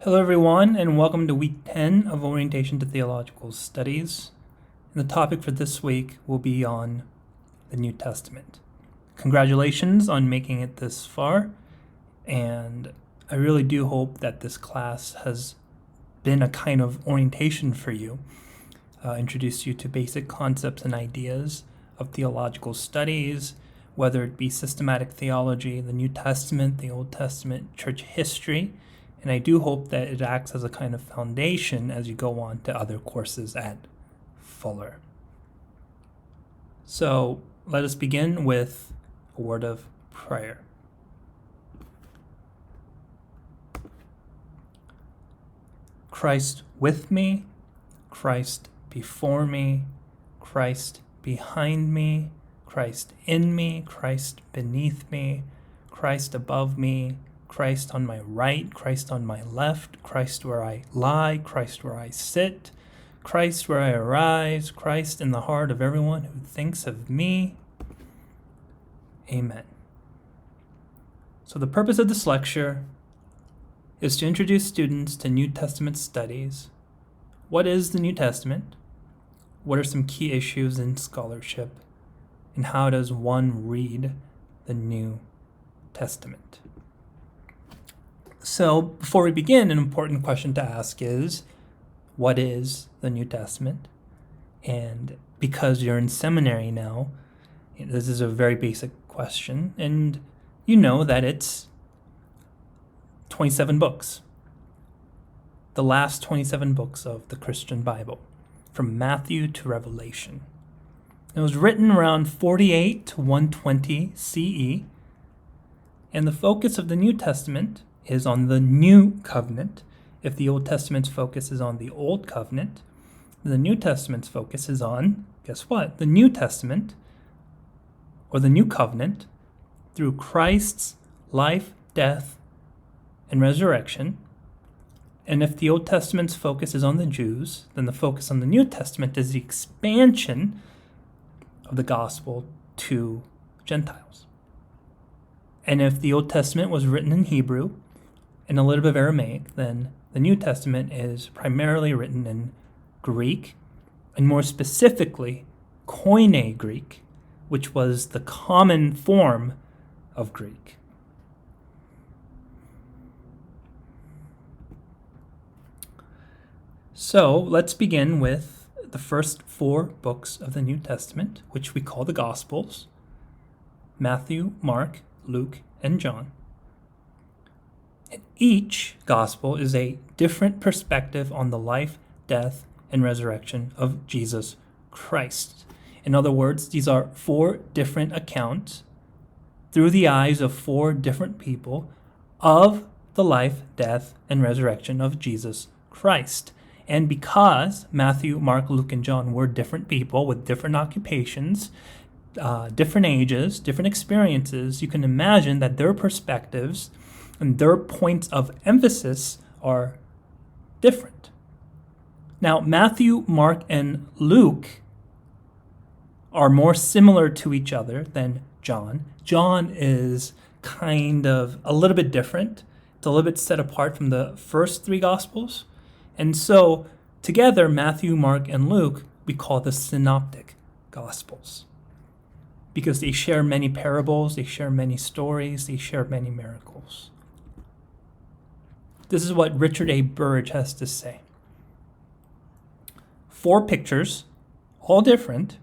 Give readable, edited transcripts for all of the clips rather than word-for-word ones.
Hello, everyone, and welcome to week 10 of Orientation to Theological Studies. And the topic for this week will be on the New Testament. Congratulations on making it this far, and I really do hope that this class has been a kind of orientation for you, introduced you to basic concepts and ideas of theological studies, whether it be systematic theology, the New Testament, the Old Testament, church history, and I do hope that it acts as a kind of foundation as you go on to other courses at Fuller. So let us begin with a word of prayer. Christ with me, Christ before me, Christ behind me, Christ in me, Christ beneath me, Christ above me, Christ on my right, Christ on my left, Christ where I lie, Christ where I sit, Christ where I arise, Christ in the heart of everyone who thinks of me. Amen. So the purpose of this lecture is to introduce students to New Testament studies. What is the New Testament? What are some key issues in scholarship? And how does one read the New Testament? So before we begin, an important question to ask is, what is the New Testament? And because you're in seminary now, this is a very basic question, and you know that it's 27 books. The last 27 books of the Christian Bible, from Matthew to Revelation. It was written around 48 to 120 CE, and the focus of the New Testament is on the New Covenant. If the Old Testament's focus is on the Old Covenant, the New Testament's focus is on, guess what? The New Testament, or the New Covenant, through Christ's life, death, and resurrection. And if the Old Testament's focus is on the Jews, then the focus on the New Testament is the expansion of the gospel to Gentiles. And if the Old Testament was written in Hebrew and a little bit of Aramaic, then the New Testament is primarily written in Greek, and more specifically, Koine Greek, which was the common form of Greek. So let's begin with the first 4 books of the New Testament, which we call the Gospels: Matthew, Mark, Luke, and John. And each gospel is a different perspective on the life, death, and resurrection of Jesus Christ. In other words, these are 4 different accounts through the eyes of 4 different people of the life, death, and resurrection of Jesus Christ. And because Matthew, Mark, Luke, and John were different people with different occupations, different ages, different experiences, you can imagine that their perspectives and their points of emphasis are different. Now, Matthew, Mark, and Luke are more similar to each other than John. John is kind of a little bit different. It's a little bit set apart from the first 3 Gospels. And so, together, Matthew, Mark, and Luke, we call the Synoptic Gospels, because they share many parables, they share many stories, they share many miracles. This is what Richard A. Burridge has to say. 4 pictures, all different,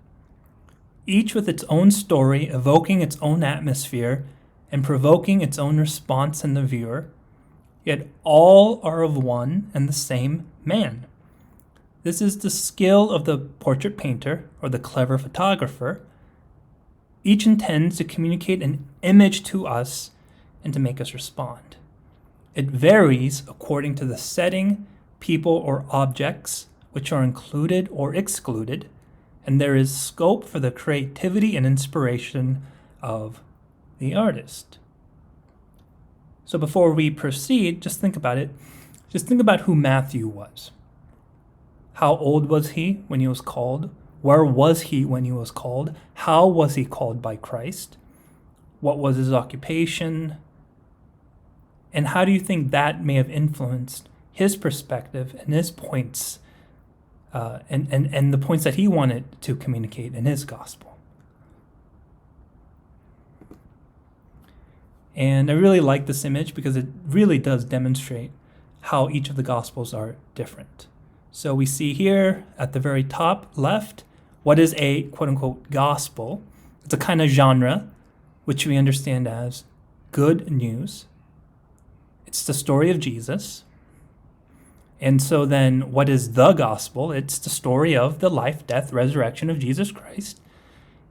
each with its own story, evoking its own atmosphere and provoking its own response in the viewer, yet all are of one and the same man. This is the skill of the portrait painter or the clever photographer. Each intends to communicate an image to us and to make us respond. It varies according to the setting, people, or objects which are included or excluded, and there is scope for the creativity and inspiration of the artist. So before we proceed, just think about it. Just think about who Matthew was. How old was he when he was called? Where was he when he was called? How was he called by Christ? What was his occupation? And how do you think that may have influenced his perspective and his points, and the points that he wanted to communicate in his gospel. And I really like this image because it really does demonstrate how each of the gospels are different. So we see here at the very top left, what is a quote-unquote gospel? It's a kind of genre which we understand as good news. It's the story of Jesus. And so then what is the gospel? It's the story of the life, death, resurrection of Jesus Christ.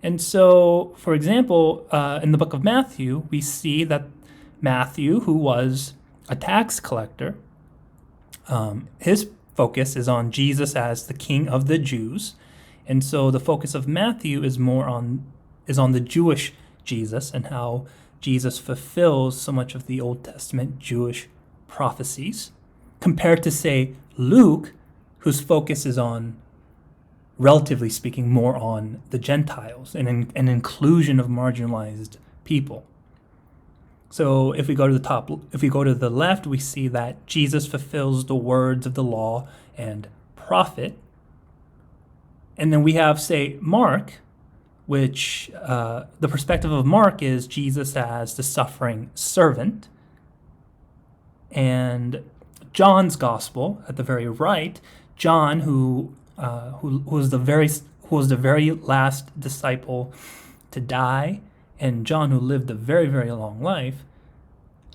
And so, for example, in the book of Matthew, we see that Matthew, who was a tax collector, his focus is on Jesus as the King of the Jews. And so the focus of Matthew is on the Jewish Jesus and how Jesus fulfills so much of the Old Testament Jewish prophecies, compared to, say, Luke, whose focus is on, relatively speaking, more on the Gentiles and an inclusion of marginalized people. So if we go to the left, we see that Jesus fulfills the words of the law and prophet. And then we have, say, Mark, which the perspective of Mark is Jesus as the suffering servant. And John's gospel at the very right, John, who was the very last disciple to die, and John, who lived a very, very long life,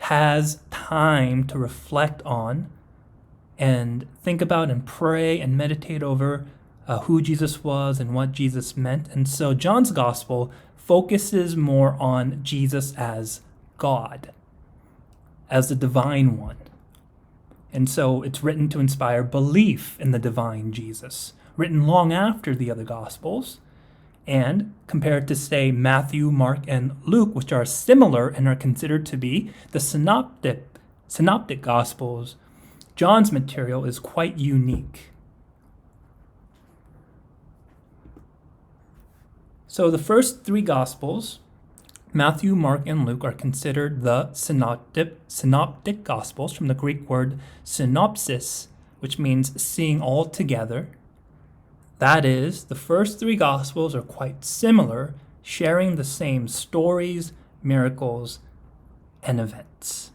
has time to reflect on and think about and pray and meditate over who Jesus was and what Jesus meant. And so John's gospel focuses more on Jesus as God, as the divine one. And so it's written to inspire belief in the divine Jesus, written long after the other Gospels, and compared to, say, Matthew, Mark, and Luke, which are similar and are considered to be the synoptic Gospels, John's material is quite unique. So the first three Gospels, Matthew, Mark, and Luke, are considered the synoptic Gospels, from the Greek word synopsis, which means seeing all together. That is, the first three Gospels are quite similar, sharing the same stories, miracles, and events.